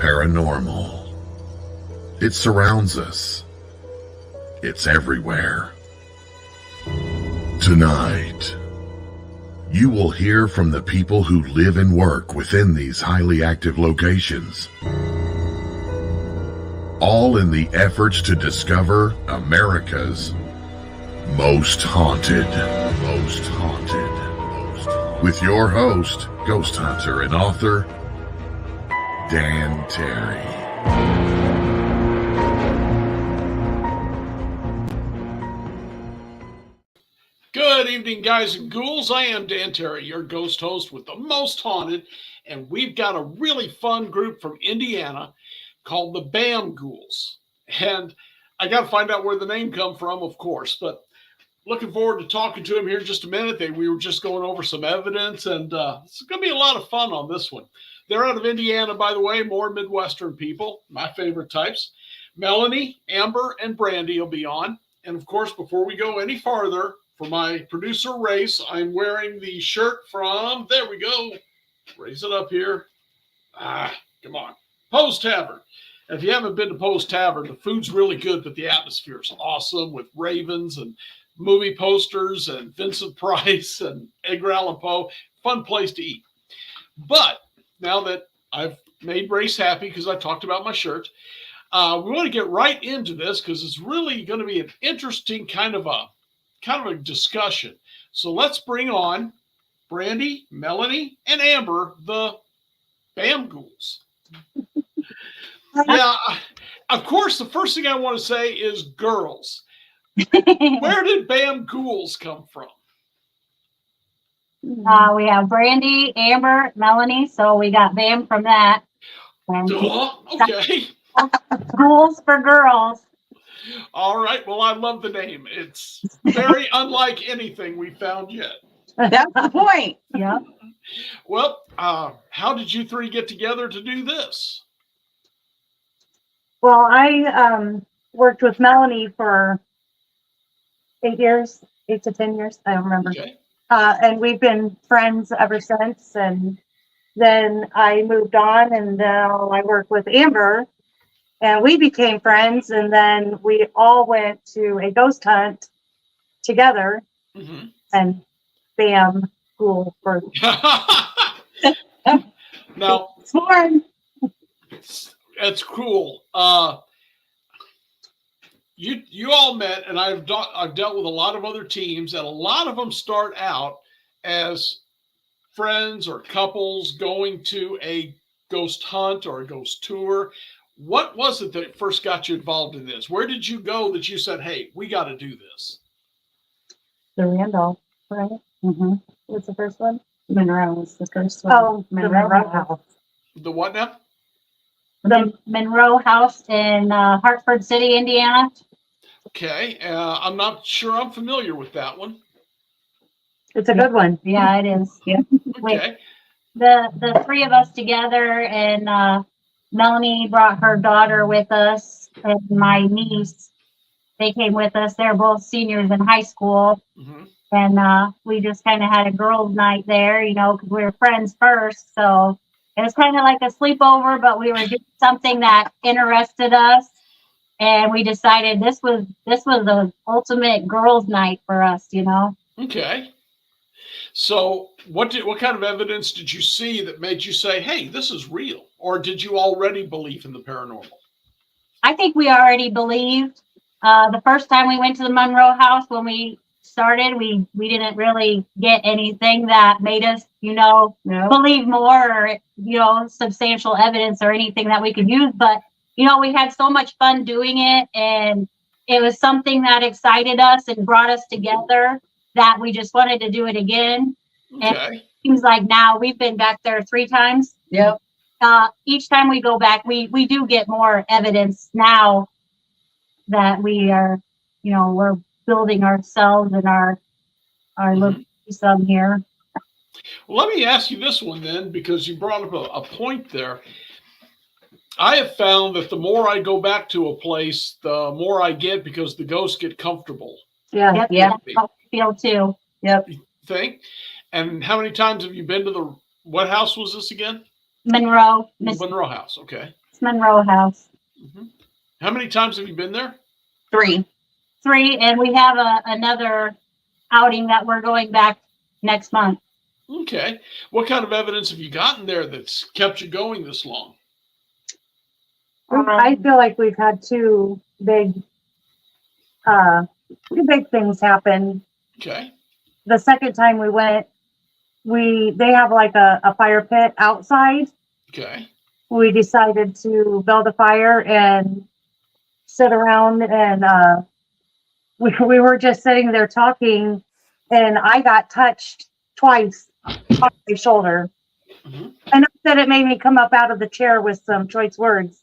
paranormal. It surrounds us. It's everywhere. Tonight, you will hear from the people who live and work within these highly active locations, all in the efforts to discover America's most haunted. With your host, ghost hunter and author, Dan Terry. Good evening, guys and ghouls. I am Dan Terry, your ghost host with the most haunted, and we've got a really fun group from Indiana called the Bam Ghouls. And I got to find out where the name come from, of course, but looking forward to talking to them here in just a minute. We were just going over some evidence, and it's going to be a lot of fun on this one. They're out of Indiana, by the way, more Midwestern people, my favorite types. Melanie, Amber, and Brandy will be on. And of course, before we go any farther, for my producer race, I'm wearing the shirt from, there we go, raise it up here. Come on, Poe's Tavern. And if you haven't been to Poe's Tavern, the food's really good, but the atmosphere is awesome with ravens and movie posters and Vincent Price and Edgar Allan Poe. Fun place to eat. But now that I've made Race happy because I talked about my shirt, we want to get right into this because it's really going to be an interesting kind of a discussion. So let's bring on Brandy, Melanie, and Amber, the Bam Ghouls. Yeah, of course, the first thing I want to say is girls. Where did Bam Ghouls come from? We have Brandy, Amber, Melanie, so we got Bam from that. Okay. Ghouls for girls. All right. Well, I love the name. It's very unlike anything we found yet. That's the point. Yeah. Well, how did you three get together to do this? Well, I worked with Melanie for 8 to 10 years. I don't remember. Okay. And we've been friends ever since. And then I moved on, and now I work with Amber, and we became friends. And then we all went to a ghost hunt together, and Bam Ghoul for. Now, It's fun. it's cool. You all met, and I've dealt with a lot of other teams, and a lot of them start out as friends or couples going to a ghost hunt or a ghost tour. What was it that first got you involved in this? Where did you go that you said, "Hey, we got to do this"? The Randolph, right? What's the first one? Monroe was the first one. Oh, the Monroe House. The what now? The Monroe House in Hartford City, Indiana. Okay, I'm not sure I'm familiar with that one. It's a good one. Yeah, it is. Yeah. Okay. The three of us together, and Melanie brought her daughter with us, and my niece. They came with us. They're both seniors in high school, and we just kind of had a girls' night there, because we were friends first. So it was kind of like a sleepover, but we were doing something that interested us, and we decided this was the ultimate girls' night for us. Okay. So what kind of evidence did you see that made you say, "Hey, this is real"? Or did you already believe in the paranormal? I think we already believed. The first time we went to the Monroe House, when we started, we didn't really get anything that made us, believe more, or, substantial evidence or anything that we could use. But, we had so much fun doing it, and it was something that excited us and brought us together that we just wanted to do it again. Okay. And it seems like now we've been back there 3 times. Yep. Each time we go back, we do get more evidence now that we are, we're building ourselves and our little some here. Well, let me ask you this one then, because you brought up a point there. I have found that the more I go back to a place, the more I get because the ghosts get comfortable. Yeah. Yep, Yeah. that's how I feel too. Yep. Think. And how many times have you been to what house was this again? Monroe. Monroe House. Okay. Monroe House. Mhm. How many times have you been there? 3. 3, and we have another outing that we're going back next month. Okay. What kind of evidence have you gotten there that's kept you going this long? I feel like we've had two big things happen. Okay. The second time we went, they have like a fire pit outside. Okay. We decided to build a fire and sit around, and we were just sitting there talking, and I got touched twice on my shoulder. Mm-hmm. And that it made me come up out of the chair with some choice words.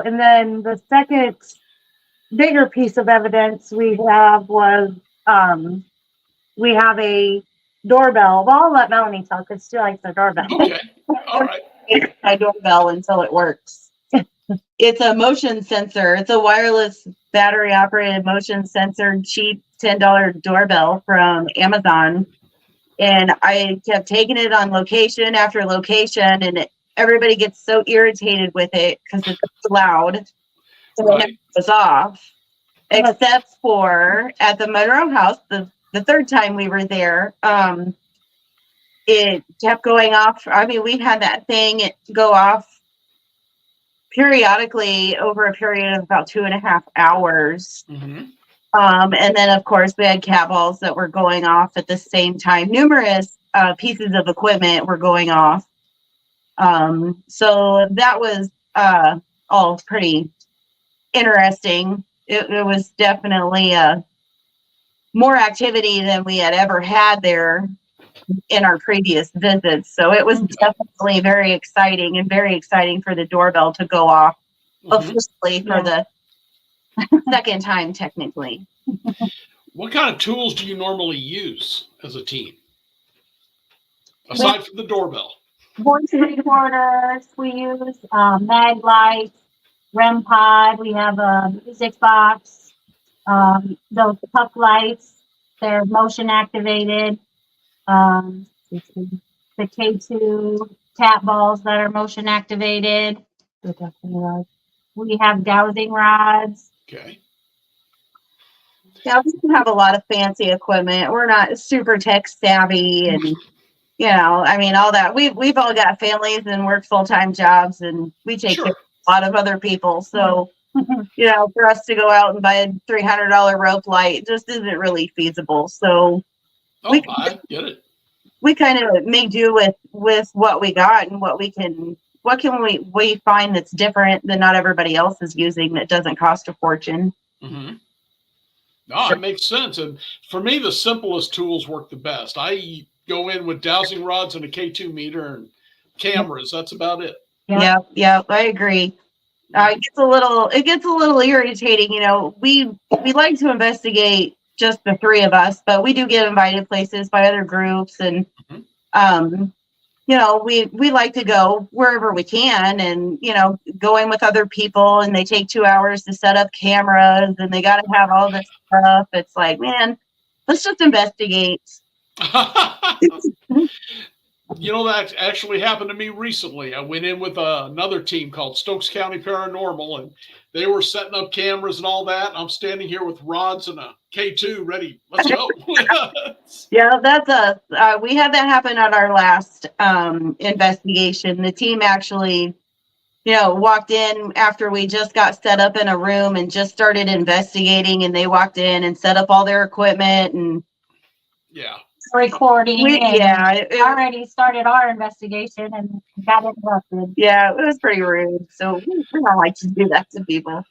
And then the second bigger piece of evidence we have was we have a doorbell. Well, I'll let Melanie tell because she likes the doorbell. Okay. All right. It's my doorbell until it works. It's a motion sensor. It's a wireless battery operated motion sensor, cheap $10 doorbell from Amazon. And I kept taking it on location after location, and everybody gets so irritated with it because it's loud. So Right. it goes off. Except for at the Monroe House, the third time we were there, it kept going off. I mean, we've had that thing go off periodically over a period of about 2.5 hours. Mm-hmm. And then, of course, we had cat balls that were going off at the same time. Numerous pieces of equipment were going off. So that was all pretty interesting. It was definitely more activity than we had ever had there in our previous visits. So it was definitely very exciting, and very exciting for the doorbell to go off officially for the second time, technically. What kind of tools do you normally use as a team? Aside from the doorbell. Voice recorders we use, mag lights, REM pod. We have a music box. Those puck lights, they're motion activated. The K2 tap balls that are motion activated. We have dowsing rods. Okay. Yeah, we don't have a lot of fancy equipment. We're not super tech savvy, and I mean, all that. We've all got families and work full-time jobs, and we take care of a lot of other people. So, for us to go out and buy a $300 rope light just isn't really feasible. So I get it. We kind of make do with what we got and what can we find that's different than not everybody else is using that doesn't cost a fortune. Mm-hmm. No, it makes sense. And for me, the simplest tools work the best. I go in with dowsing rods and a K2 meter and cameras. That's about it. Yeah, I agree. It gets a little irritating. We like to investigate just the 3 of us, but we do get invited places by other groups, and we like to go wherever we can, and go in with other people, and they take 2 hours to set up cameras, and they got to have all this stuff. It's like, man, let's just investigate. That actually happened to me recently. I went in with another team called Stokes County Paranormal, and they were setting up cameras and all that. I'm standing here with rods and a K2 ready. Let's go. Yeah, that's we had that happen at our last investigation. The team actually, walked in after we just got set up in a room and just started investigating, and they walked in and set up all their equipment and recording. It already started our investigation and got interrupted. Yeah, it was pretty rude. So we don't like to do that to people.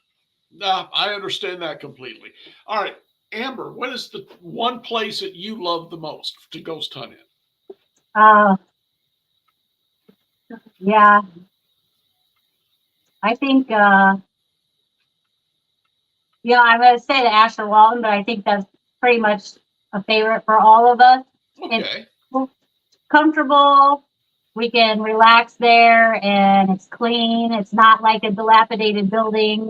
No, I understand that completely. All right, Amber, what is the one place that you love the most to ghost hunt in? Yeah. I think, I'm going to say the Asher Walton, but I think that's pretty much a favorite for all of us. Okay. It's comfortable. We can relax there, and it's clean. It's not like a dilapidated building,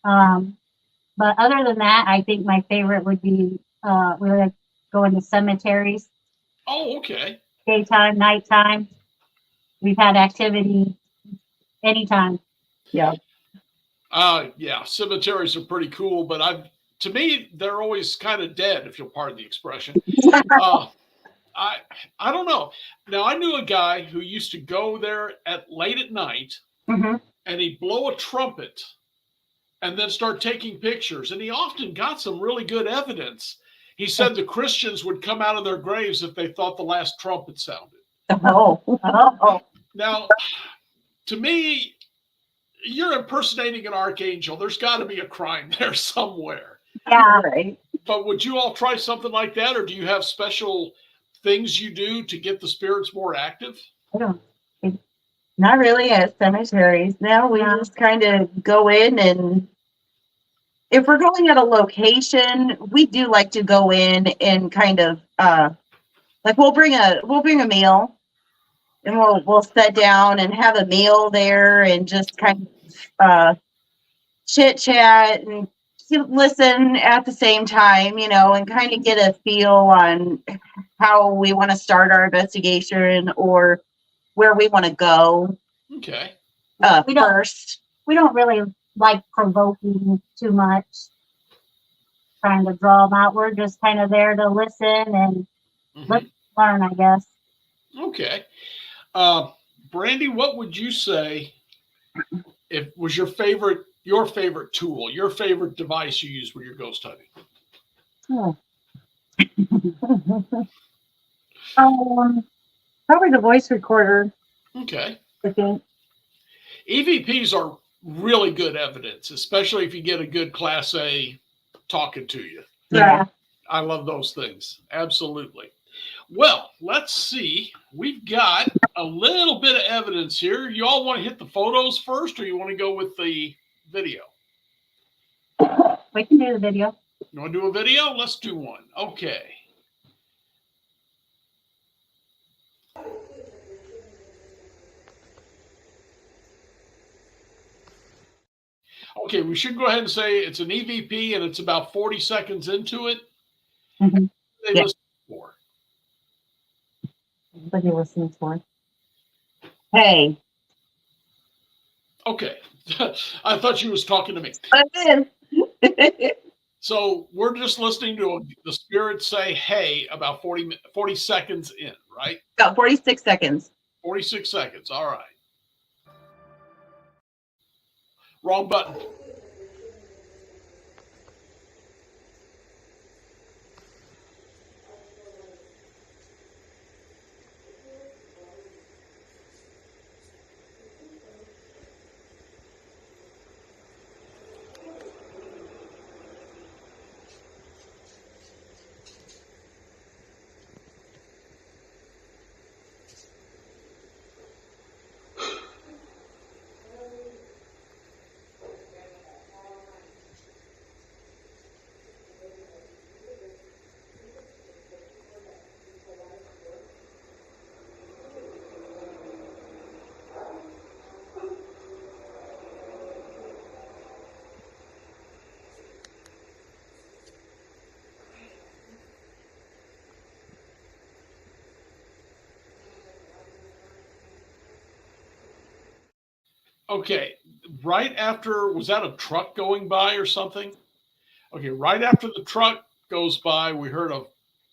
But other than that, I think my favorite would be we like going to cemeteries. Oh, okay. daytime, nighttime. We've had activity anytime. Yeah. Yeah, cemeteries are pretty cool, but to me, they're always kind of dead, if you'll pardon the expression. I don't know. Now, I knew a guy who used to go there late at night, Mm-hmm. and he'd blow a trumpet and then start taking pictures. And he often got some really good evidence. He said the Christians would come out of their graves if they thought the last trumpet sounded. Oh. Now, to me, you're impersonating an archangel. There's got to be a crime there somewhere. Yeah. Right. But would you all try something like that, or do you have special things you do to get the spirits more active? I don't. Not really at cemeteries. No, we just kind of go in, and if we're going at a location, we do like to go in and kind of like we'll bring a meal, and we'll sit down and have a meal there and just kind of chit chat and listen at the same time, and kind of get a feel on how we want to start our investigation or where we want to go. Okay. We don't- First. We don't really like provoking too much, trying to draw them out. We're just kind of there to listen and learn, I guess. Okay. Brandy, what would you say if was your favorite tool, your favorite device you use when you're ghost hunting? Probably the voice recorder, Okay. I think. EVPs are really good evidence, especially if you get a good Class A talking to you. Yeah. I love those things. Absolutely. Well, let's see. We've got a little bit of evidence here. You all want to hit the photos first, or you want to go with the video? We can do the video. You want to do a video? Let's do one. Okay. Okay, we should go ahead and say it's an EVP and it's about 40 seconds into it. Mhm. They Yeah. listen for. What are you listening for? Hey. Okay. I thought she was talking to me. I did. So we're just listening to the spirit say, hey, about 40 seconds in, right? Got 46 seconds. 46 seconds. All right. Wrong button. Okay, right after, was that a truck going by or something? Okay, right after the truck goes by, we heard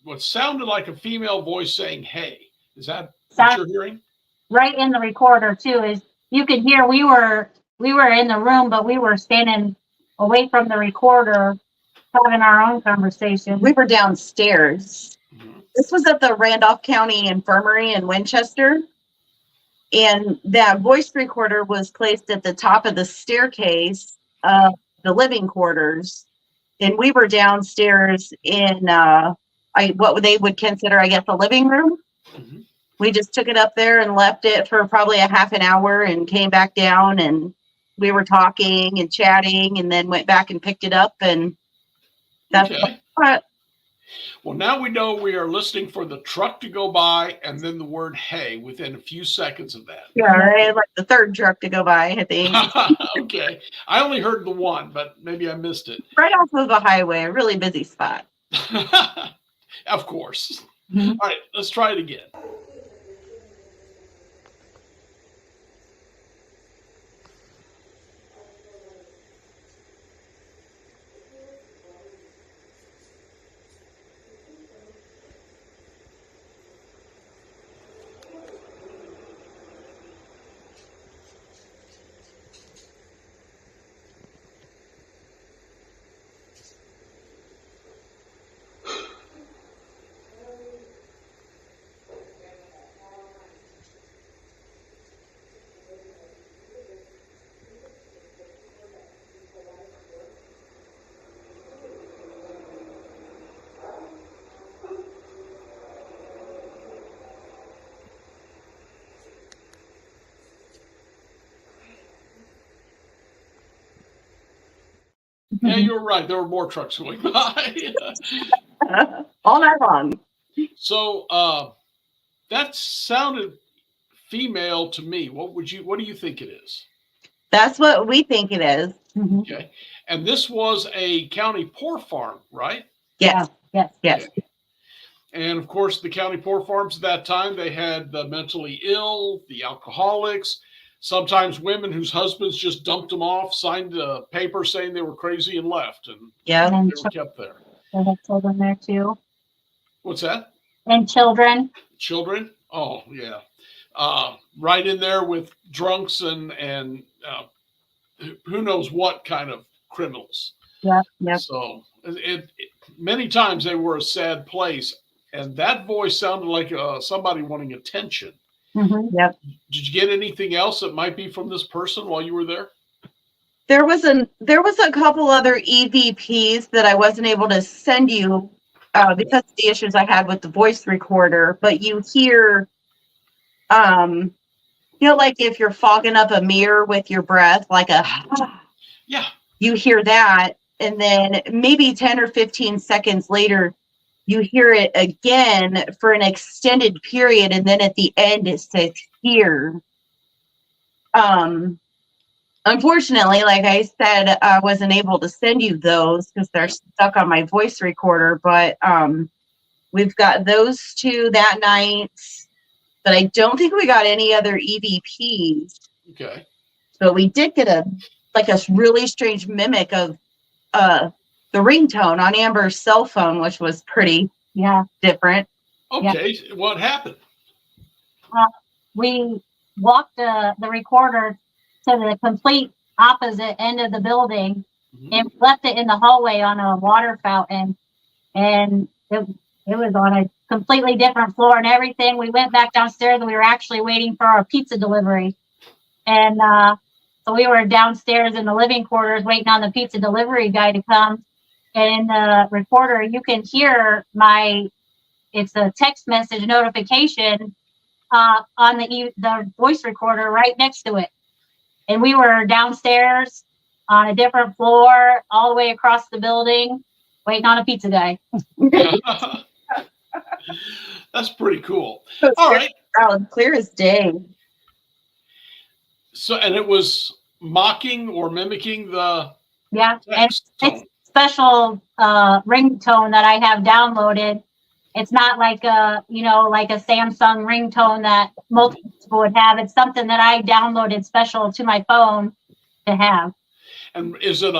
what sounded like a female voice saying, hey. Is that what you're hearing? Right in the recorder too, is you could hear we were in the room, but we were standing away from the recorder having our own conversation. We were downstairs. Mhm. This was at the Randolph County Infirmary in Winchester. And that voice recorder was placed at the top of the staircase of the living quarters. And we were downstairs in what they would consider, I guess, a living room. Mhm. We just took it up there and left it for probably a half an hour and came back down, and we were talking and chatting, and then went back and picked it up, and that's Okay. what. Well, now we know we are listening for the truck to go by and then the word hey within a few seconds of that. Yeah, right. Like the third truck to go by, I think. Okay. I only heard the one, but maybe I missed it. Right off of the highway, a really busy spot. Of course. Mhm. All right, let's try it again. Yeah, you're right. There were more trucks going by. All night long. So that sounded female to me. What do you think it is? That's what we think it is. Okay. And this was a county poor farm, right? Yes. Yes. Yes. Okay. And of course, the county poor farms at that time, they had the mentally ill, the alcoholics, sometimes women whose husbands just dumped them off, signed a paper saying they were crazy and left, and Yeah. And they were kept there. they have children there too. What's that? And children. Children? Oh, yeah. Right in there with drunks and who knows what kind of criminals. Yeah. Yep. So many times they were a sad place, and that voice sounded like somebody wanting attention. Mm-hmm. Yep. Did you get anything else that might be from this person while you were there? There was a couple other EVPs that I wasn't able to send you because of the issues I had with the voice recorder. But you hear, like if you're fogging up a mirror with your breath, like Yeah. you hear that, and then maybe 10 or 15 seconds later, you hear it again for an extended period, and then at the end it says here. Unfortunately, like I said, I wasn't able to send you those because they're stuck on my voice recorder, but we've got those two that night, but I don't think we got any other EVPs. Okay. But we did get a really strange mimic of the ringtone on Amber's cell phone, which was pretty different. Okay. Yeah. What happened? We walked the recorder to the complete opposite end of the building and left it in the hallway on a water fountain. And it was on a completely different floor and everything. We went back downstairs and we were actually waiting for our pizza delivery. And so we were downstairs in the living quarters waiting on the pizza delivery guy to come. And in the recorder, you can hear it's a text message notification on the voice recorder right next to it. And we were downstairs on a different floor, all the way across the building, waiting on a pizza guy. That's pretty cool. All right. Clear as day. So, and it was mocking or mimicking the text tone. It's special ringtone that I have downloaded. It's not like a Samsung ringtone that most people would have. It's something that I downloaded special to my phone to have. And is it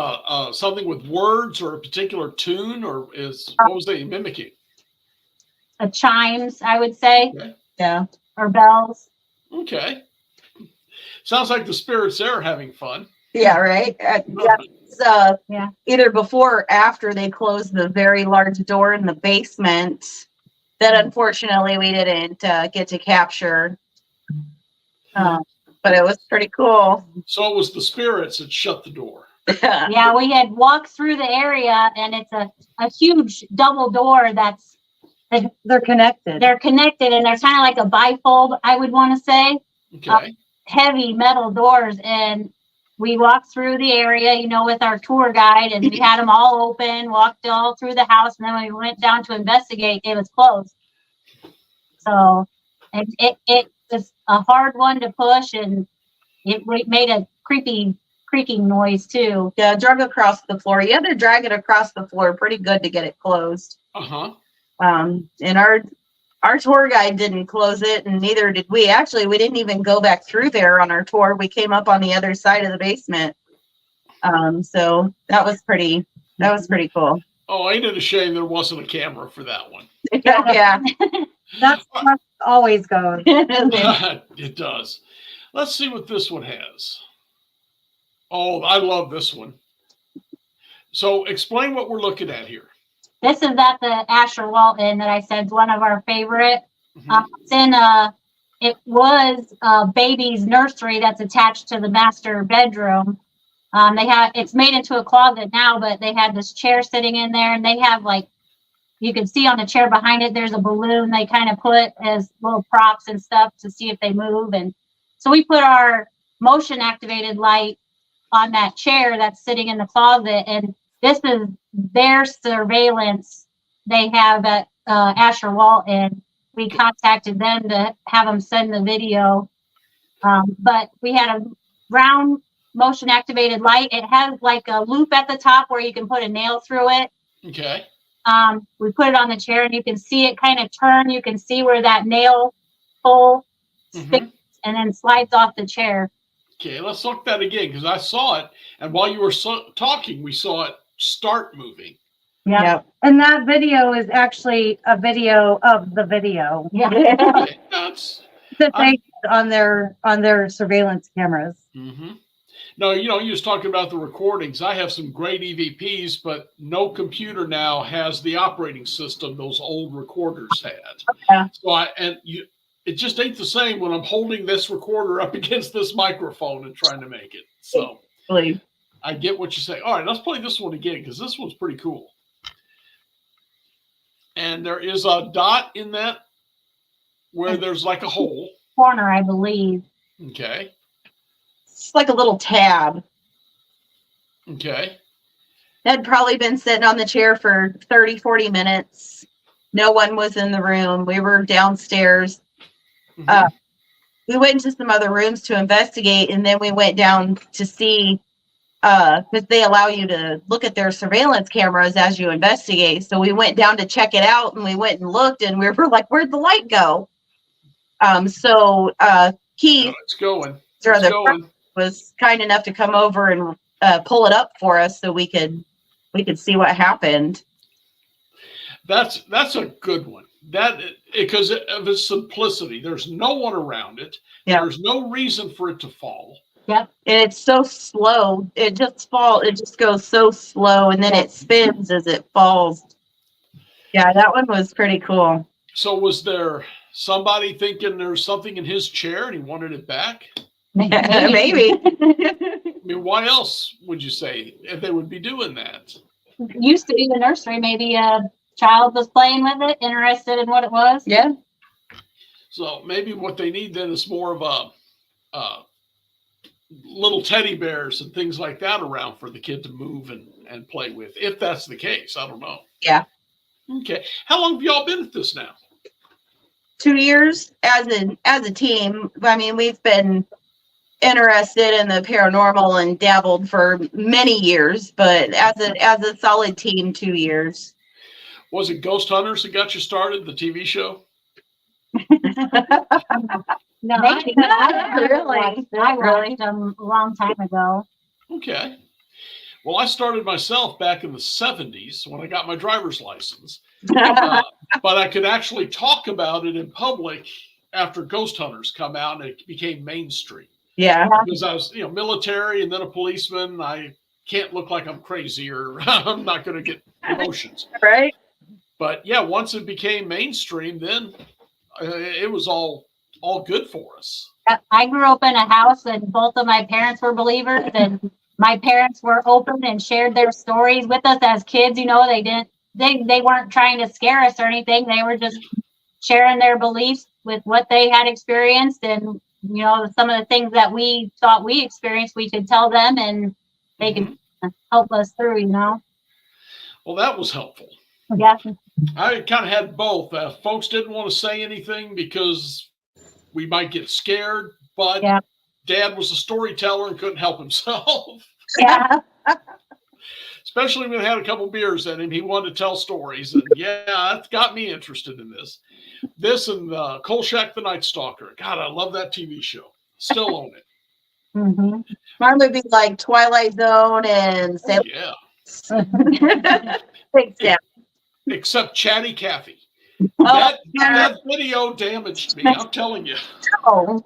something with words or a particular tune, or what was they mimicking? Chimes, I would say. Okay. Yeah. Or bells. Okay. Sounds like the spirits there are having fun. Yeah, right. Either before or after they closed the very large door in the basement that unfortunately we didn't get to capture. But it was pretty cool. So it was the spirits that shut the door. Yeah, we had walked through the area, and it's a huge double door they're connected. They're connected, and they're kind of like a bifold, I would want to say. Okay. Heavy metal doors, and we walked through the area, with our tour guide, and we had them all open, walked all through the house, and then when we went down to investigate, it was closed. So it was a hard one to push, and it made a creepy creaking noise too. Yeah, drug across the floor. You had to drag it across the floor pretty good to get it closed. Uh-huh. And our tour guide didn't close it, and neither did we. Actually, we didn't even go back through there on our tour. We came up on the other side of the basement. So that was pretty cool. Oh, ain't it a shame there wasn't a camera for that one? Yeah. That's how it always goes. It does. Let's see what this one has. Oh, I love this one. So explain what we're looking at here. This is at the Asher Walton that I said is one of our favorite. Mm-hmm. It was a baby's nursery that's attached to the master bedroom. It's made into a closet now, but they had this chair sitting in there, and they have you can see on the chair behind it, there's a balloon they kind of put as little props and stuff to see if they move. And so we put our motion activated light on that chair that's sitting in the closet, and this is their surveillance they have at Asher Walton. We contacted them to have them send the video. But we had a round motion activated light. It has like a loop at the top where you can put a nail through it. Okay. We put it on the chair and you can see it kind of turn. You can see where that nail hole sticks and then slides off the chair. Okay, let's look that again because I saw it, and while you were talking, we saw it start moving. Yeah. Yep. And that video is actually a video of the video Yeah. Okay, that's. that they did on their surveillance cameras. Mm-hmm. No, you know, you was talking about the recordings. I have some great EVPs, but no computer now has the operating system those old recorders had. Yeah. So it just ain't the same when I'm holding this recorder up against this microphone and trying to make it. So I get what you say. All right, let's play this one again because this one's pretty cool. And there is a dot in that where there's like a hole. Corner, I believe. Okay. It's like a little tab. Okay. Had probably been sitting on the chair for 30, 40 minutes. No one was in the room. We were downstairs. We went into some other rooms to investigate, and then we went down to see, because they allow you to look at their surveillance cameras as you investigate. So we went down to check it out, and we went and looked, and we were like, where'd the light go? Keith, it's going. was kind enough to come over and pull it up for us so we could see what happened. That's a good one. That because of its simplicity. There's no one around it. Yeah. There's no reason for it to fall. Yep. And it's so slow. It just goes so slow, and then it spins as it falls. Yeah, that one was pretty cool. So was there somebody thinking there's something in his chair and he wanted it back? Maybe. I mean, why else would you say if they would be doing that? Used to be the nursery. Maybe a child was playing with it, interested in what it was. Yeah. So maybe what they need then is more of a little teddy bears and things like that around for the kid to move and play with. If that's the case, I don't know. Yeah. Okay. How long have y'all been at this now? 2 years as a team. I mean, we've been interested in the paranormal and dabbled for many years, but as a solid team, 2 years. Was it Ghost Hunters that got you started, the TV show? No, Maybe I really. watched them a long time ago. Okay. Well, I started myself back in the 70s when I got my driver's license. But I could actually talk about it in public after Ghost Hunters come out and it became mainstream. Yeah. Because I was, military and then a policeman. I can't look like I'm crazy or I'm not going to get promotions. Right. But yeah, once it became mainstream, then it was all good for us. I grew up in a house and both of my parents were believers, and my parents were open and shared their stories with us as kids. They weren't trying to scare us or anything. They were just sharing their beliefs with what they had experienced, and some of the things that we thought we experienced, we could tell them and they could help us through, Well, that was helpful. Yeah. I kind of had both. Folks didn't want to say anything because we might get scared, but Dad was a storyteller and couldn't help himself. Yeah. Especially when he had a couple beers in him, he wanted to tell stories. And that's got me interested in this. This and Kolchak the Night Stalker. God, I love that TV show. Still own it. Mm-hmm. Our movies like Twilight Zone and Big Step. Except Chatty Cathy. Oh, that video damaged me. I'm telling you. Oh.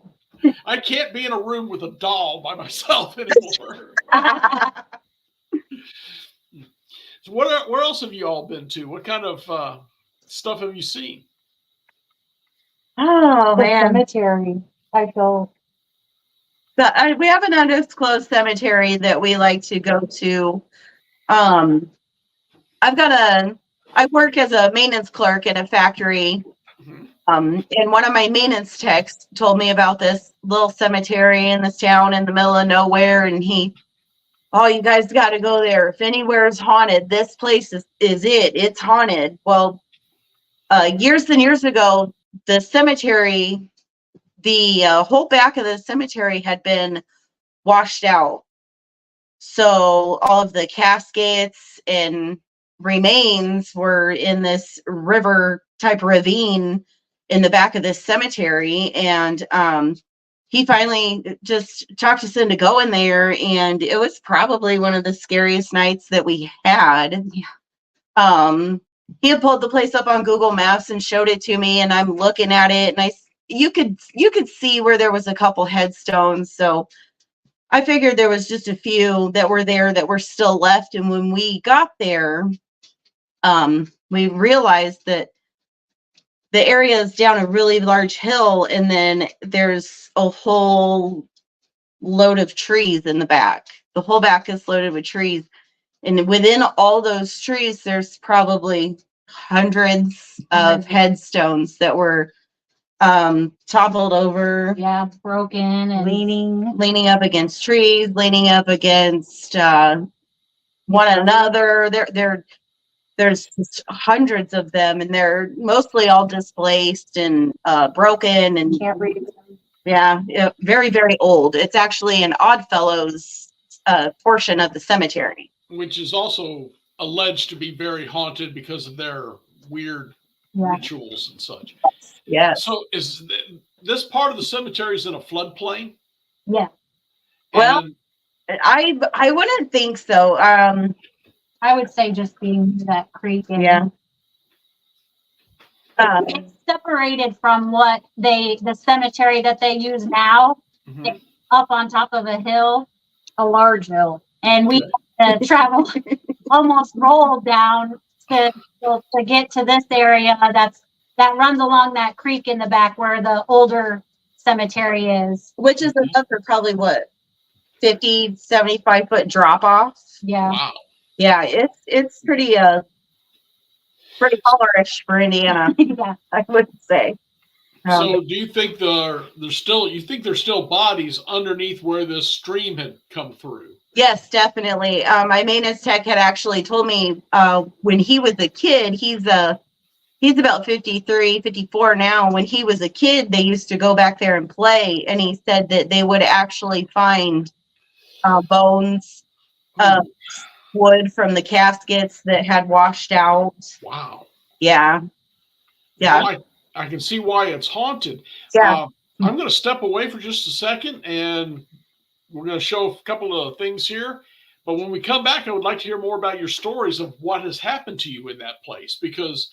I can't be in a room with a doll by myself anymore. So where else have you all been to? What kind of stuff have you seen? Oh, The man. cemetery. I feel We have an undisclosed cemetery that we like to go to. I work as a maintenance clerk in a factory. And one of my maintenance techs told me about this little cemetery in this town in the middle of nowhere. And he oh, you guys got to go there. If anywhere is haunted, this place is it. It's haunted. Well, years and years ago, the cemetery, the whole back of the cemetery had been washed out. So all of the caskets and remains were in this river type ravine in the back of this cemetery. And he finally just talked us into going there. And it was probably one of the scariest nights that we had. Yeah. He had pulled the place up on Google Maps and showed it to me, and I'm looking at it, and you could see where there was a couple headstones. So I figured there was just a few that were there that were still left. And when we got there, we realized that the area is down a really large hill, and then there's a whole load of trees in the back. The whole back is loaded with trees. And within all those trees, there's probably hundreds of headstones that were toppled over. Yeah, broken and leaning up against trees, leaning up against one another. There's just hundreds of them, and they're mostly all displaced and broken and can't read them. Yeah, very, very old. It's actually an Oddfellows portion of the cemetery, which is also alleged to be very haunted because of their weird rituals and such. Yeah. So is this part of the cemetery is in a floodplain? Yeah. Well, I wouldn't think so. I would say just being that creek. Yeah. It's separated from what the cemetery that they use now. Mm-hmm. It's up on top of a hill, a large hill, and we travel almost rolled down to get to this area that runs along that creek in the back where the older cemetery is, which is another probably what 50, 75 foot drop off. Yeah. Wow. Yeah, it's pretty hollerish for Indiana. Yeah. I would say. So do you think there's still bodies underneath where this stream had come through? Yes, definitely. My maintenance tech had actually told me when he was a kid, he's about 53, 54 now. When he was a kid, they used to go back there and play. And he said that they would actually find bones, wood from the caskets that had washed out. Wow. Yeah. Yeah. Well, I can see why it's haunted. Yeah. I'm going to step away for just a second, and we're going to show a couple of things here. But when we come back, I would like to hear more about your stories of what has happened to you in that place, because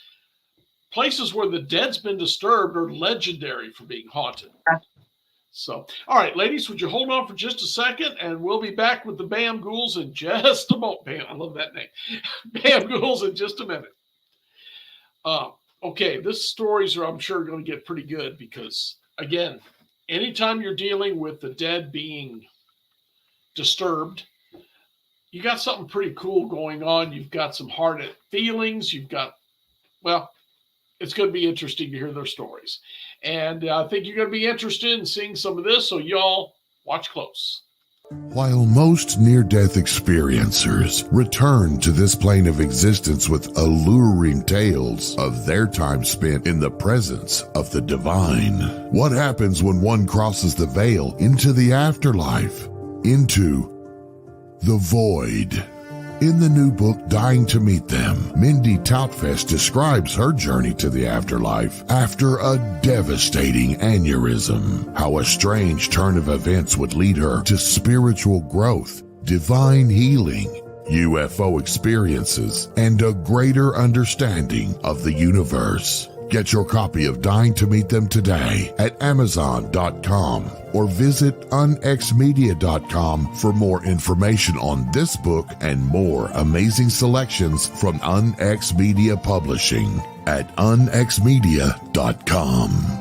places where the dead's been disturbed are legendary for being haunted. So, all right, ladies, would you hold on for just a second, and we'll be back with the Bam Ghouls in just a moment. Bam, I love that name. Bam Ghouls in just a minute. Okay, this stories are, I'm sure, going to get pretty good because, again, anytime you're dealing with the dead being disturbed, you got something pretty cool going on. You've got some hard feelings. You've got, well, it's going to be interesting to hear their stories. And I think you're going to be interested in seeing some of this, so y'all watch close. While most near-death experiencers return to this plane of existence with alluring tales of their time spent in the presence of the divine, what happens when one crosses the veil into the afterlife, into the void? In the new book, Dying to Meet Them, Mindy Toutfest describes her journey to the afterlife after a devastating aneurysm, how a strange turn of events would lead her to spiritual growth, divine healing, UFO experiences, and a greater understanding of the universe. Get your copy of Dying to Meet Them today at Amazon.com or visit unxmedia.com for more information on this book and more amazing selections from UnX Media Publishing at unxmedia.com.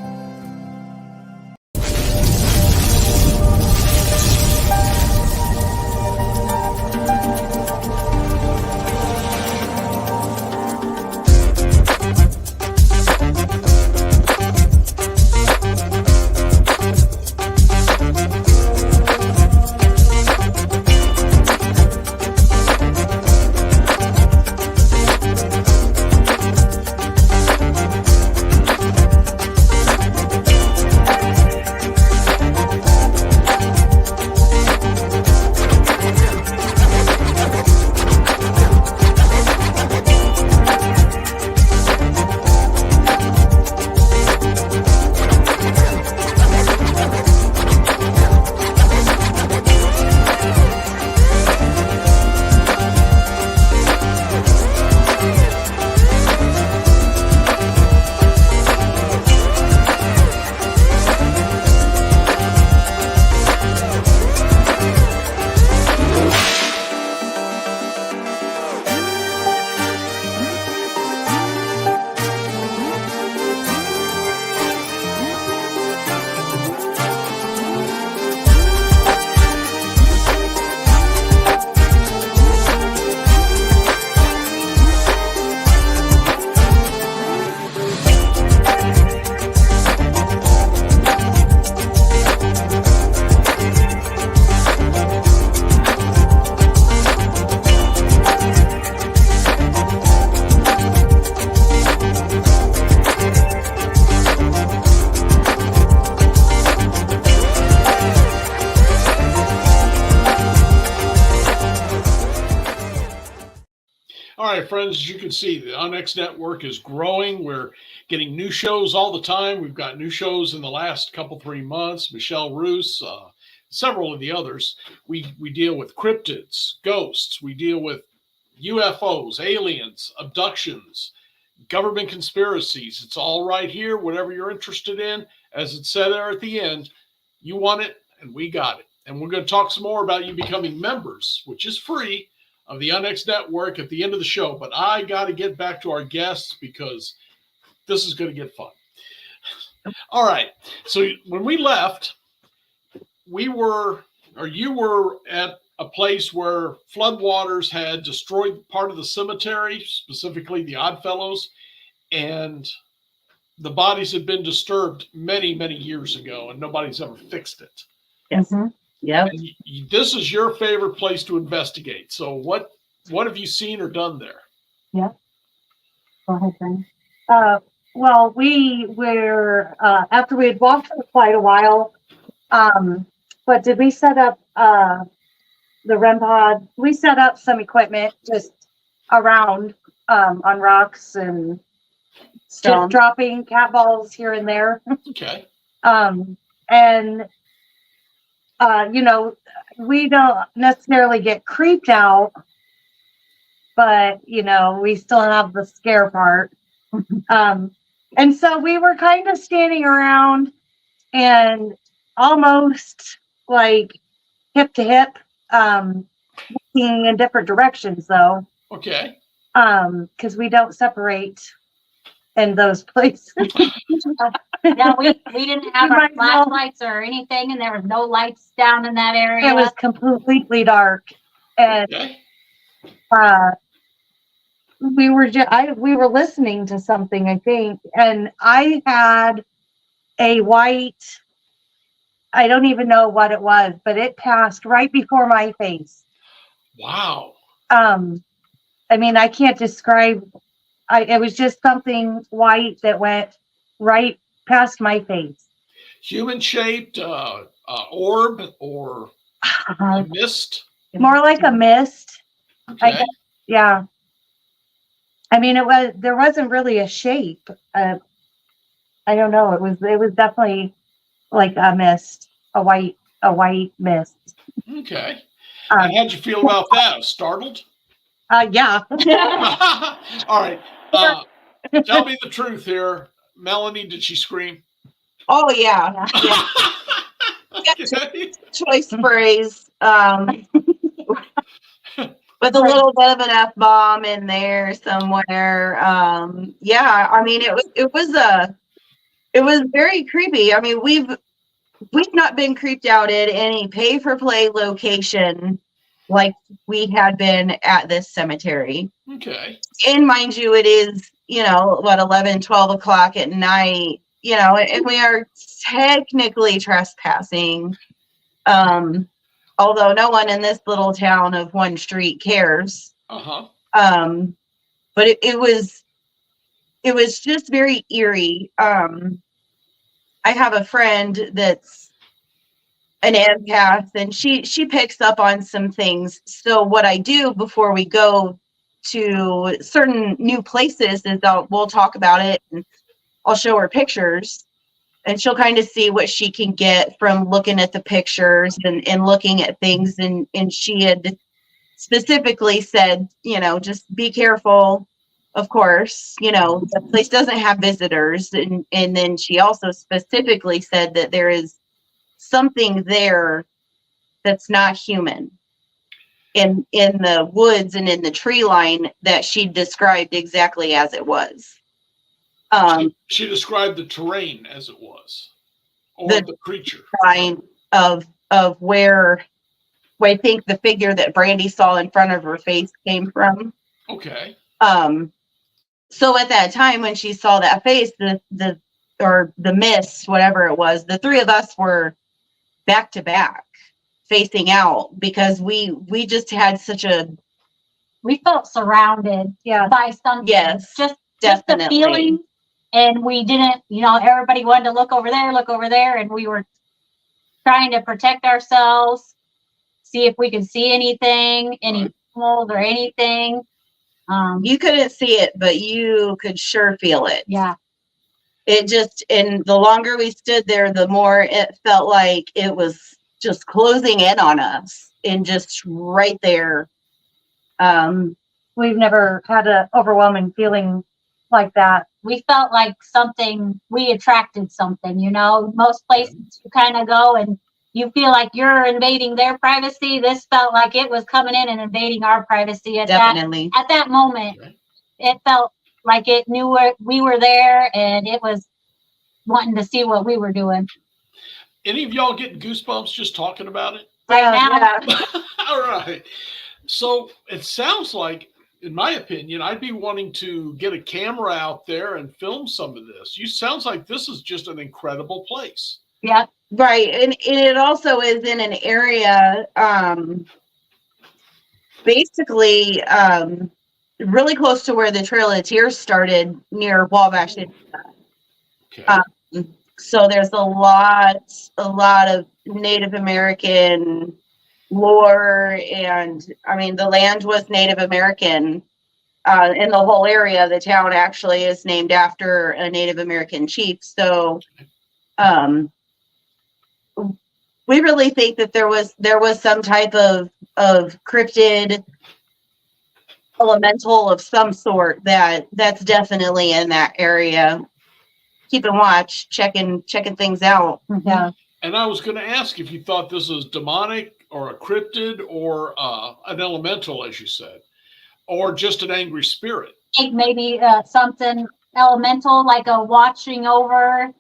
friends, as you can see, the Onyx Network is growing. We're getting new shows all the time. We've got new shows in the last 3 months. Michelle Roos, several of the others. We deal with cryptids, ghosts. We deal with UFOs, aliens, abductions, government conspiracies. It's all right here. Whatever you're interested in, as it said there at the end, you want it and we got it. And we're going to talk some more about you becoming members, which is free, of the Onyx Network at the end of the show. But I got to get back to our guests because this is going to get fun. All right. So when we left, you were at a place where floodwaters had destroyed part of the cemetery, specifically the Oddfellows, and the bodies had been disturbed many, many years ago, and nobody's ever fixed it. Yes. Yep. And this is your favorite place to investigate. So what have you seen or done there? Yeah. Go ahead, Brandy. Well, we were, after we had walked for quite a while, but did we set up the REM pod? We set up some equipment just around on rocks and just dropping cat balls here and there. Okay. And you know, we don't necessarily get creeped out, but you know, we still have the scare part. And so we were kind of standing around and almost like hip to hip, looking in different directions though. Okay. Because we don't separate in those places. Yeah, we didn't have our Right, well- flashlights or anything, and there was no lights down in that area. It was completely dark, and Okay. we were listening to something, I think, and I had a white. I don't even know what it was, but it passed right before my face. Wow. I mean, I can't describe. It was just something white that went right past my face. Human shaped, orb or a mist. More like a mist. Okay. Yeah. I mean, there wasn't really a shape. I don't know. It was definitely like a mist, a white mist. Okay. And how'd you feel about that? Startled? Yeah. All right. Tell me the truth here. Melanie, did she scream? Oh yeah. Okay. Choice phrase. With a little bit of an F-bomb in there somewhere. Yeah, I mean it was very creepy. I mean, we've not been creeped out at any pay-for-play location like we had been at this cemetery. Okay. And mind you, it is, 11, 12 o'clock at night, and we are technically trespassing. Although no one in this little town of one street cares. Uh-huh. But it was just very eerie. I have a friend that's an empath, and she picks up on some things. So what I do before we go to certain new places is we'll talk about it, and I'll show her pictures, and she'll kind of see what she can get from looking at the pictures and looking at things. And she had specifically said, just be careful. Of course, the place doesn't have visitors. And then she also specifically said that there is something there that's not human in the woods and in the tree line that she described exactly as it was. She described the terrain as it was, or the creature. Line of where I think the figure that Brandy saw in front of her face came from. Okay. So at that time when she saw that face, the mist, whatever it was, the three of us were back to back, facing out, because we just had we felt surrounded by something. Yes, just definitely. the feeling. And we didn't, everybody wanted to look over there, and we were trying to protect ourselves, see if we could see anything, any animals or anything. You couldn't see it, but you could sure feel it. Yeah. It just, and the longer we stood there, the more it felt like it was just closing in on us and just right there. We've never had an overwhelming feeling like that. We felt like we attracted something, you know. Most places you kind of go and you feel like you're invading their privacy. This felt like it was coming in and invading our privacy Definitely. At that moment. It felt like it knew we were there, and it was wanting to see what we were doing. Any of y'all getting goosebumps just talking about it? Right now. Yeah. All right. So it sounds like, in my opinion, I'd be wanting to get a camera out there and film some of this. Sounds like this is just an incredible place. Yeah. Right. And it also is in an area, basically, really close to where the Trail of Tears started, near Wabash. Okay. So there's a lot of Native American lore, and I mean, the land was Native American, in the whole area. The town actually is named after a Native American chief. So, we really think that there was some type of cryptid elemental of some sort that's definitely in that area. Keeping watch, checking things out. Yeah. And I was going to ask if you thought this was demonic or a cryptid or an elemental, as you said, or just an angry spirit. I think maybe something elemental, like a watching over.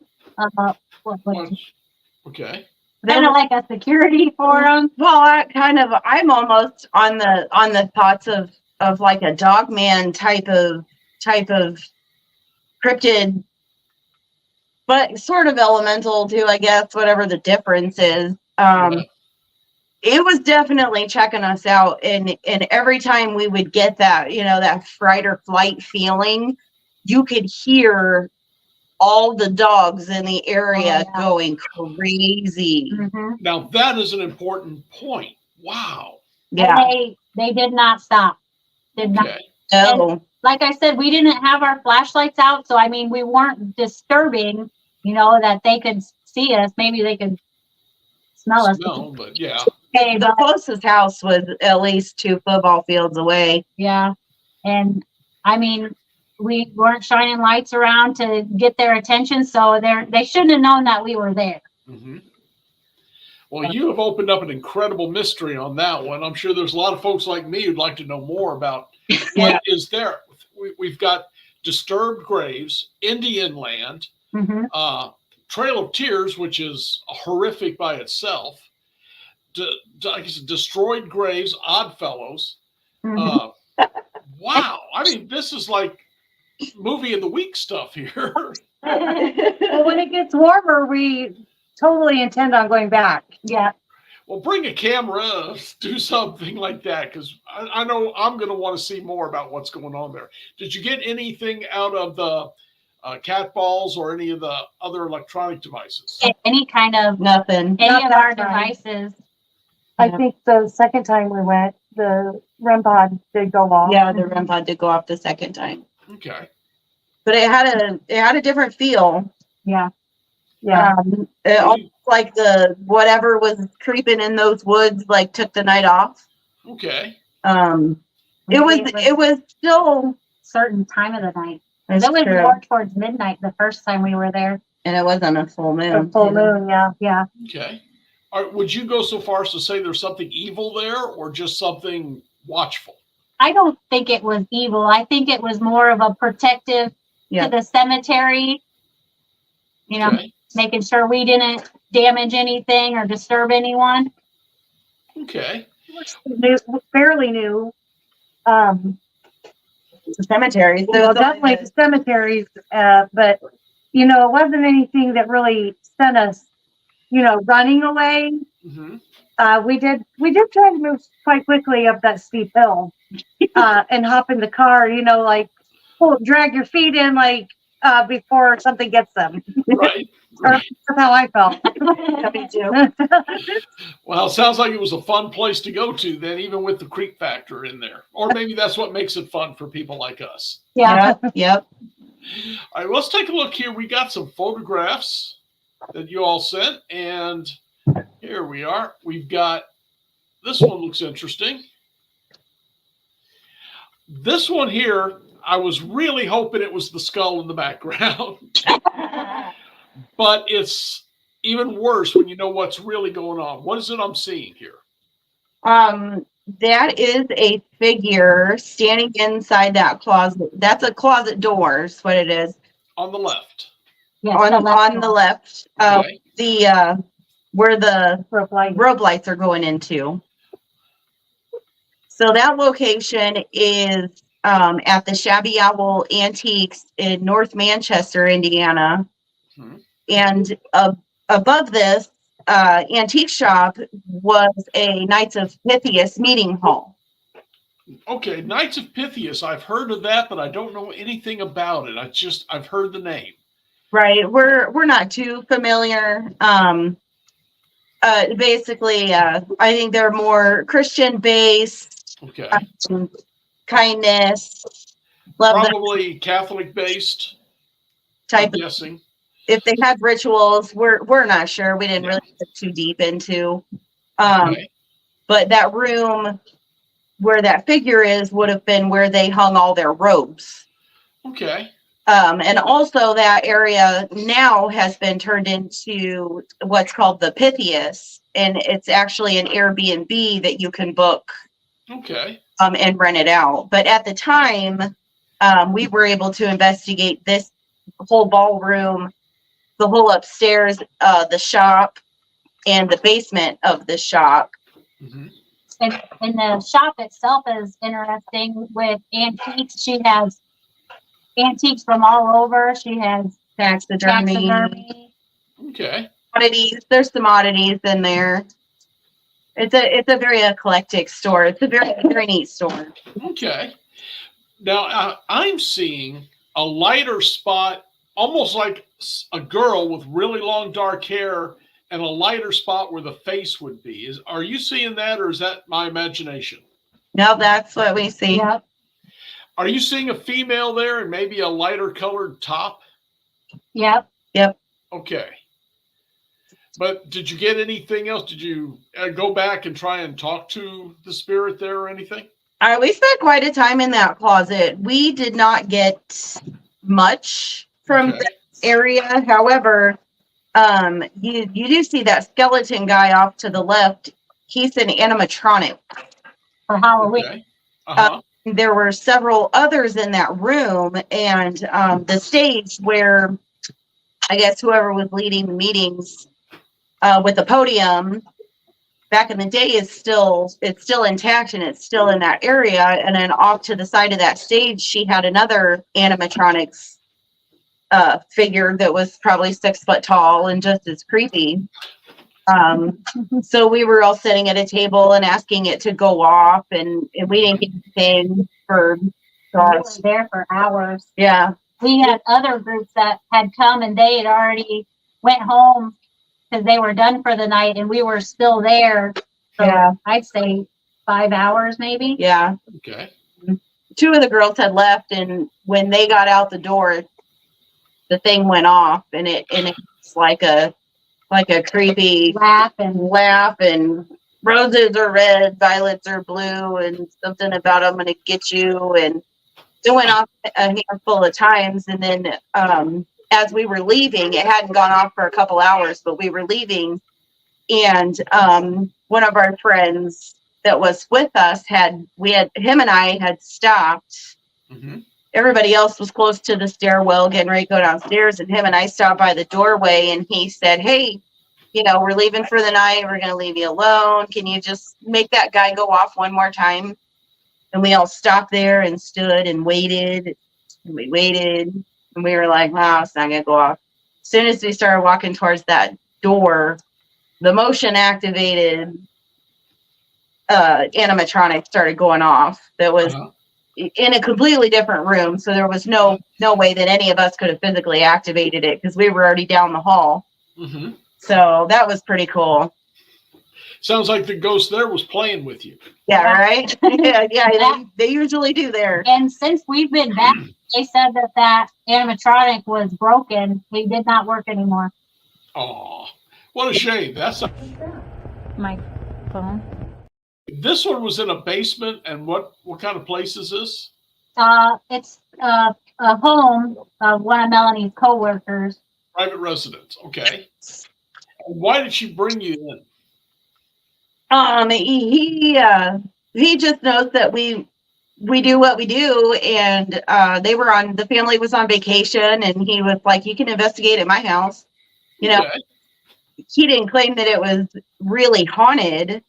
Okay. Kind of like a security for them. Well, I'm almost on the thoughts of like a dogman type of cryptid, but sort of elemental too, I guess, whatever the difference is. It was definitely checking us out, and every time we would get that, that fright or flight feeling, you could hear all the dogs in the area going crazy. Mm-hmm. Now that is an important point. Wow. Yeah. And they did not stop. Not. No. And like I said, we didn't have our flashlights out, so I mean, we weren't disturbing, that they could see us. Maybe they could smell us. But yeah. Okay, the closest house was at least 2 football fields away. Yeah. And I mean, we weren't shining lights around to get their attention, so they shouldn't have known that we were there. Mm-hmm. Well, you have opened up an incredible mystery on that one. I'm sure there's a lot of folks like me who'd like to know more about what is there. We've got disturbed graves, Indian land, Trail of Tears, which is horrific by itself, destroyed graves, Oddfellows. Wow. I mean, this is like movie of the week stuff here. Well, when it gets warmer, we totally intend on going back. Yeah. Well, bring a camera, do something like that, because I know I'm going to want to see more about what's going on there. Did you get anything out of the cat balls or any of the other electronic devices? Any kind of nothing. Any of our devices. I think the second time we went, the REM pod did go off. Yeah, the REM pod did go off the second time. Okay. But it had a different feel. Yeah. Yeah. Almost like whatever was creeping in those woods, like, took the night off. Okay. It was still certain time of the night. It was more towards midnight the first time we were there. And it wasn't a full moon. A full moon, yeah. Okay. All right, would you go so far as to say there's something evil there or just something watchful? I don't think it was evil. I think it was more of a protective to the cemetery, making sure we didn't damage anything or disturb anyone. Okay. Fairly new. The cemeteries. Definitely the cemeteries, but, it wasn't anything that really sent us, running away. Mm-hmm. We did try to move quite quickly up that steep hill, and hop in the car, drag your feet in, before something gets them. Right. That's how I felt. Me too. Well, it sounds like it was a fun place to go to then, even with the creep factor in there. Or maybe that's what makes it fun for people like us. Yeah. Yep. All right, let's take a look here. We got some photographs that you all sent, and here we are. We've got, this one looks interesting. This one here, I was really hoping it was the skull in the background. But it's even worse when you know what's really going on. What is it I'm seeing here? That is a figure standing inside that closet. That's a closet door, is what it is. On the left. Yes, On the left, Okay. the where the Rope rope lights are going into. So that location is at the Shabby Owl Antiques in North Manchester, Indiana. Hmm. And above this antique shop was a Knights of Pythias meeting hall. Okay, Knights of Pythias. I've heard of that, but I don't know anything about it. I've heard the name. Right, we're not too familiar. Basically, I think they're more Christian based, Okay. kindness, love, that Probably Catholic based, type I'm of. guessing. If they had rituals, we're not sure. We didn't Yeah. really get too deep into. Okay. But that room where that figure is would have been where they hung all their robes. Okay. And also that area now has been turned into what's called the Pythias, and it's actually an Airbnb that you can book Okay. and rent it out. But at the time, we were able to investigate this whole ballroom, the whole upstairs, the shop, and the basement of the shop. Hmm. And the shop itself is interesting with antiques. She has antiques from all over. She has taxidermy. Okay. Oddities. There's some oddities in there. It's a very eclectic store. It's a very neat store. Okay. Now I'm seeing a lighter spot, almost like a girl with really long dark hair, and a lighter spot where the face would be. Are you seeing that, or is that my imagination? No, that's what we see. Yep. Are you seeing a female there and maybe a lighter colored top? Yep. Okay. But did you get anything else? Did you go back and try and talk to the spirit there or anything? We spent quite a time in that closet. We did not get much from Okay. the area. However, you do see that skeleton guy off to the left. He's an animatronic. For Halloween. Okay. Uh-huh. There were several others in that room, and the stage where I guess whoever was leading the meetings with the podium back in the day it's still intact and it's still in that area. And then off to the side of that stage, she had another animatronics figure that was probably 6 foot tall and just as creepy. So we were all sitting at a table and asking it to go off, and we didn't get anything for We were gosh, there for hours. yeah. We had other groups that had come and they had already went home because they were done for the night, and we were still there. So Yeah. I'd say 5 hours maybe. Yeah. Okay. 2 of the girls had left, and when they got out the door, the thing went off, and it's like a creepy Laugh and laugh, and roses are red, violets are blue, and something about I'm gonna get you, and it went off a handful of times. And then as we were leaving, it hadn't gone off for a couple hours, but we were leaving, and one of our friends that was with us him and I had stopped. Mm-hmm. Everybody else was close to the stairwell getting ready to go downstairs, and him and I stopped by the doorway, and he said, "Hey, we're leaving for the night. We're going to leave you alone. Can you just make that guy go off one more time?" And we all stopped there and stood and waited, and we waited, and we were like, "Wow, it's not going to go off." As soon as we started walking towards that door, the motion activated animatronic started going off. That was Uh-huh. in a completely different room, so there was no way that any of us could have physically activated it because we were already down the hall. Mm-hmm. So that was pretty cool. Sounds like the ghost there was playing with you. Yeah, right? Yeah, they usually do there. And since we've been back, they said that animatronic was broken. It did not work anymore. Oh, what a shame. My phone. This one was in a basement, and what kind of place is this? It's a home of one of Melanie's coworkers. Private residence. Okay. Why did she bring you in? He just knows that we do what we do, and the family was on vacation, and he was like, "You can investigate at my house." You know, Okay. he didn't claim that it was really haunted,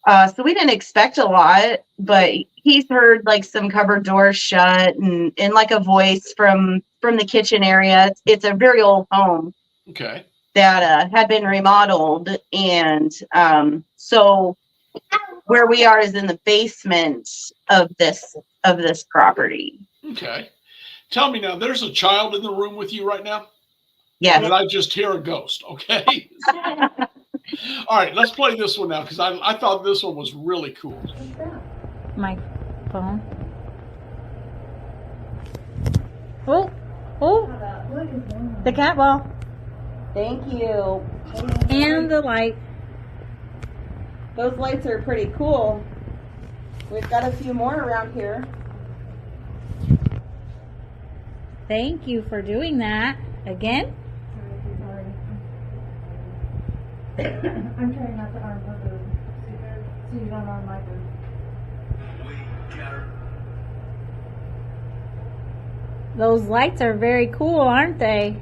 so we didn't expect a lot. But he's heard like some cupboard doors shut, and like a voice from the kitchen area. It's a very old home. Okay. That had been remodeled, and so where we are is in the basement of this property. Okay. Tell me now, there's a child in the room with you right now? Yes. Did I just hear a ghost? Okay. All right, let's play this one now, because I thought this one was really cool. My phone. Oh, the cat ball Thank you. and the light. Those lights are pretty cool. We've got a few more around here. Thank you for doing that again. I'm trying not to arm her food. So you don't arm my food. Those lights are very cool, aren't they?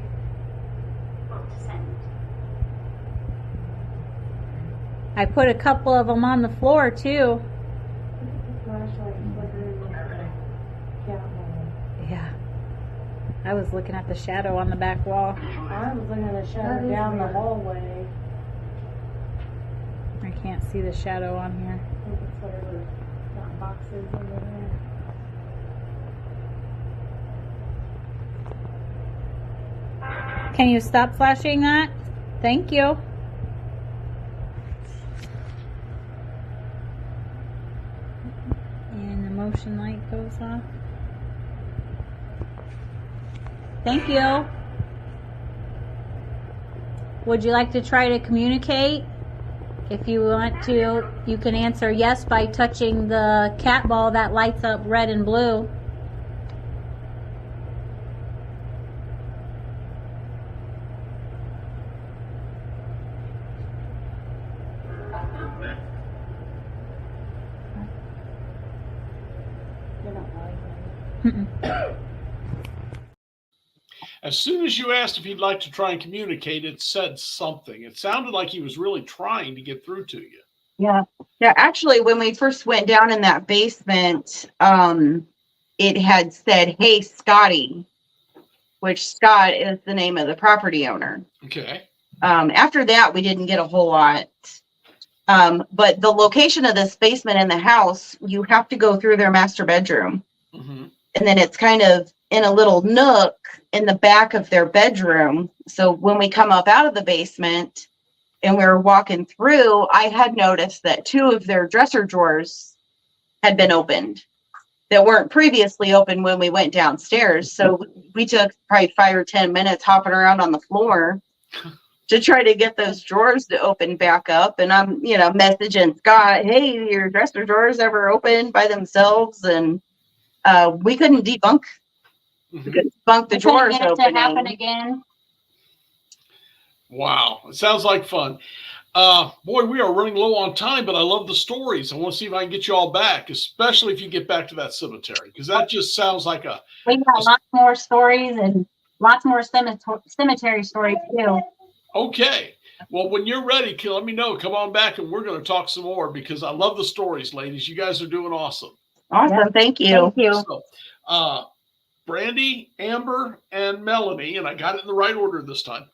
I put a couple of them on the floor too. Yeah. I was looking at the shadow on the back wall. I was looking at a shadow down the hallway. I can't see the shadow on here. I think it's whatever that box is over there. Can you stop flashing that? Thank you. And the motion light goes off. Thank you. Would you like to try to communicate? If you want to, you can answer yes by touching the cat ball that lights up red and blue. As soon as you asked if he'd like to try and communicate, it said something. It sounded like he was really trying to get through to you. Yeah. Yeah, actually, when we first went down in that basement, it had said, "Hey, Scotty," which Scott is the name of the property owner. Okay. After that, we didn't get a whole lot. But the location of this basement in the house, you have to go through their master bedroom. Mm-hmm. And then it's kind of in a little nook in the back of their bedroom. So when we come up out of the basement and we were walking through, I had noticed that 2 of their dresser drawers had been opened that weren't previously open when we went downstairs. So we took probably 5 or 10 minutes hopping around on the floor to try to get those drawers to open back up. And I'm, messaging Scott, "Hey, your dresser drawers ever open by themselves?" And we couldn't debunk Mm-hmm. the drawers Get it to opening. happen again. Wow. It sounds like fun. Boy, we are running low on time, but I love the stories. I want to see if I can get you all back, especially if you get back to that cemetery, because that just sounds like a... We got lots more stories and lots more cemetery stories too. Okay. Well, when you're ready, let me know. Come on back and we're going to talk some more, because I love the stories, ladies. You guys are doing awesome. Awesome. Yeah. Thank you. Thank you. So, Brandy, Amber, and Melanie, and I got it in the right order this time,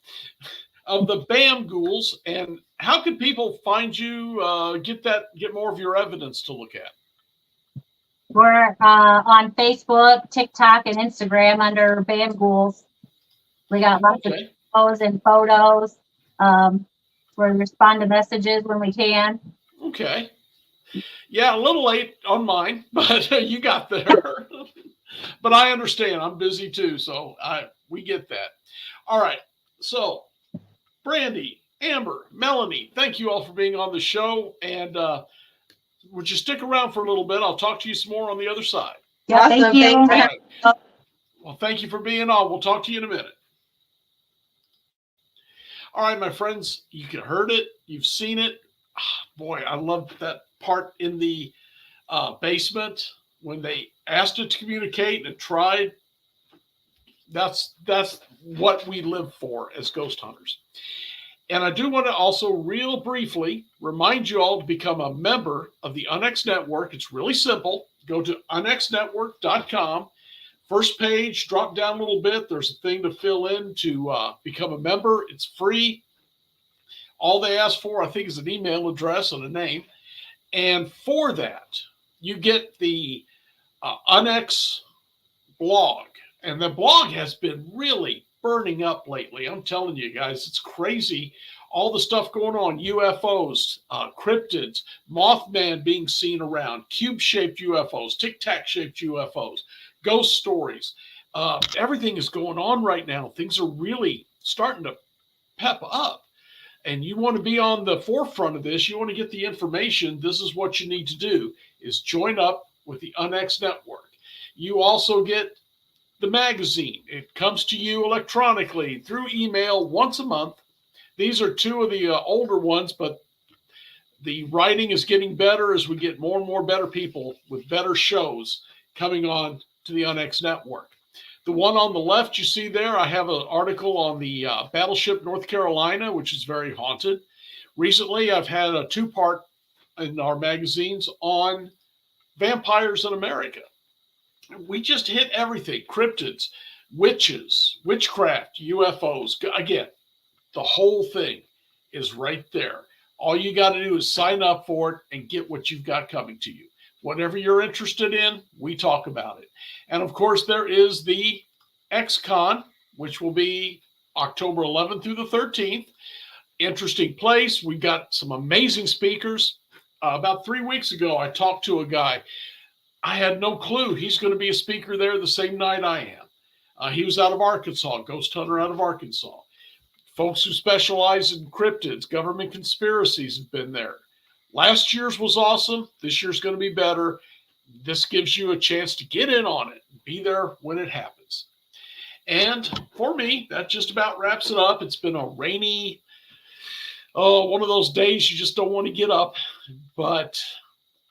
of the Bam Ghouls. And how can people find you, get more of your evidence to look at? We're on Facebook, TikTok, and Instagram under Bam Ghouls. We got lots of Okay. videos and photos. We respond to messages when we can. Okay. Yeah, a little late on mine, but you got there. But I understand. I'm busy too, so we get that. All right. So, Brandy, Amber, Melanie, thank you all for being on the show. And would you stick around for a little bit? I'll talk to you some more on the other side. Yeah, thank Awesome. you. Thanks for All having right. Well, thank you for being on. We'll talk to you in a minute. All right, my friends, you heard it. You've seen it. Boy, I loved that part in the basement when they asked it to communicate and tried. That's what we live for as ghost hunters. And I do want to also real briefly remind you all to become a member of the UNX Network. It's really simple. Go to unxnetwork.com. First page, drop down a little bit. There's a thing to fill in to become a member. It's free. All they ask for, I think, is an email address and a name. And for that, you get the UNX blog. And the blog has been really burning up lately. I'm telling you guys, it's crazy. All the stuff going on, UFOs, cryptids, Mothman being seen around, cube-shaped UFOs, tic-tac-shaped UFOs, ghost stories. Everything is going on right now. Things are really starting to pep up. And you want to be on the forefront of this. You want to get the information. This is what you need to do, is join up with the UNX Network. You also get the magazine. It comes to you electronically through email once a month. These are two of the older ones, but the writing is getting better as we get more and more better people with better shows coming on to the UNX Network. The one on the left you see there, I have an article on the Battleship North Carolina, which is very haunted. Recently, I've had a two-part in our magazines on vampires in America. We just hit everything: cryptids, witches, witchcraft, UFOs. Again, the whole thing is right there. All you got to do is sign up for it and get what you've got coming to you. Whatever you're interested in, we talk about it. And of course, there is the XCon, which will be October 11th through the 13th. Interesting place. We've got some amazing speakers. About 3 weeks ago, I talked to a guy. I had no clue he's going to be a speaker there the same night I am. He was out of Arkansas, ghost hunter out of Arkansas. Folks who specialize in cryptids, government conspiracies have been there. Last year's was awesome. This year's going to be better. This gives you a chance to get in on it, be there when it happens. And for me, that just about wraps it up. It's been a rainy, one of those days you just don't want to get up. But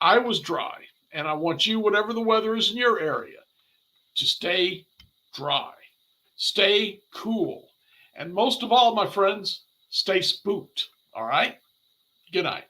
I was dry, and I want you, whatever the weather is in your area, to stay dry, stay cool, and most of all, my friends, stay spooked. All right? Good night.